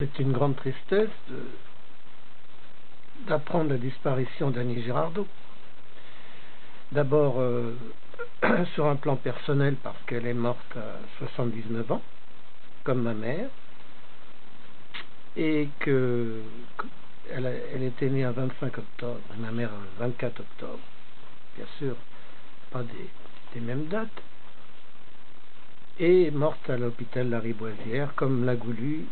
C'est une grande tristesse d'apprendre la disparition d'Annie Girardot. D'abord, sur un plan personnel, parce qu'elle est morte à 79 ans, comme ma mère, et qu'elle était née un 25 octobre, et ma mère un 24 octobre. Bien sûr, pas des mêmes dates. Et morte à l'hôpital Lariboisière, comme l'a voulu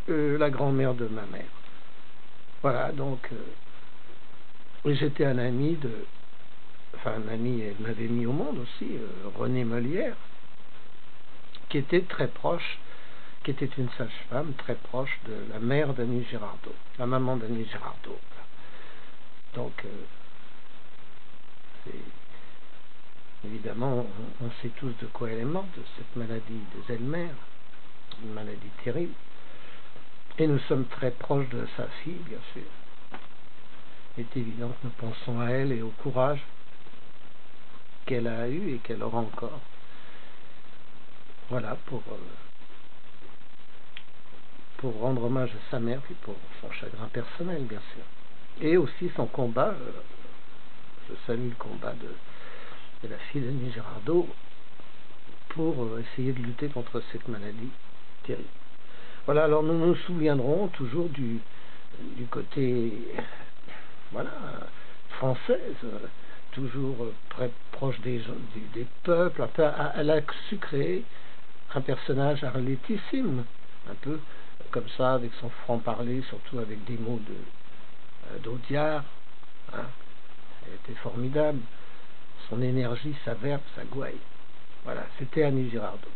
la grand-mère de ma mère. Voilà, donc, j'étais un ami un ami, elle m'avait mis au monde aussi, Renée Molière, qui était très proche, qui était une sage-femme très proche de la mère d'Annie Girardot, la maman d'Annie Girardot. Donc, évidemment, on sait tous de quoi elle est morte, de cette maladie d'Alzheimer, une maladie terrible. Et nous sommes très proches de sa fille, bien sûr. Il est évident que nous pensons à elle et au courage qu'elle a eu et qu'elle aura encore. Voilà, pour rendre hommage à sa mère, puis pour son chagrin personnel, bien sûr. Et aussi son combat, je salue le combat de la fille d'Annie Girardot, pour essayer de lutter contre cette maladie terrible. Voilà, alors nous nous souviendrons toujours du côté, voilà, française, toujours très proche des peuples. Enfin, elle a su créer un personnage arlétissime, un peu comme ça, avec son franc-parler, surtout avec des mots d'Audiard. Hein. Elle était formidable. Son énergie, sa verve, sa gouaille. Voilà, c'était Annie Girardot.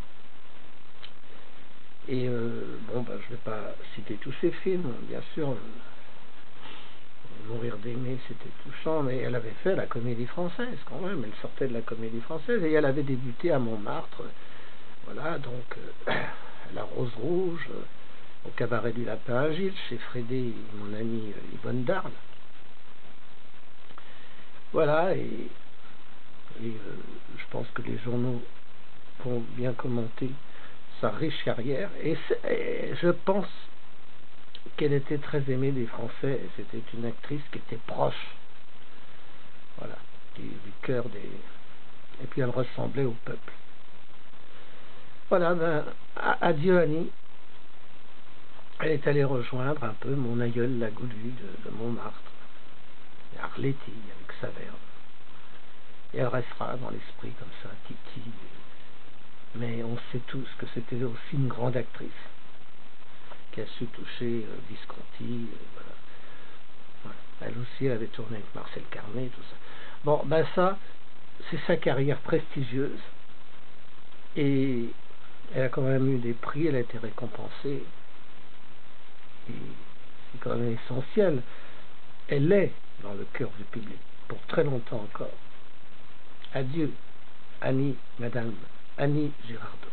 Et je ne vais pas citer tous ses films, bien sûr. Mourir d'aimer, c'était touchant, mais elle avait fait la comédie française quand même. Elle sortait de la comédie française et elle avait débuté à Montmartre. Voilà, donc La Rose Rouge, au Cabaret du Lapin Agile, chez Frédé et mon amie Yvonne Darle. Voilà, et je pense que les journaux vont bien commenter sa riche carrière. Et je pense qu'elle était très aimée des Français. C'était une actrice qui était proche, voilà, du cœur des... Et puis elle ressemblait au peuple. Voilà, adieu Annie. Elle est allée rejoindre un peu mon aïeul Lagoulu de Montmartre, Arletty avec sa verve. Et elle restera dans l'esprit comme ça, Titi. Mais on sait tous que c'était aussi une grande actrice qui a su toucher Visconti. Voilà. Elle aussi avait tourné avec Marcel Carné, tout ça. Bon, ben ça, c'est sa carrière prestigieuse. Et elle a quand même eu des prix, elle a été récompensée. Et c'est quand même essentiel. Elle est dans le cœur du public, pour très longtemps encore. Adieu, Annie, Madame Annie Girardot.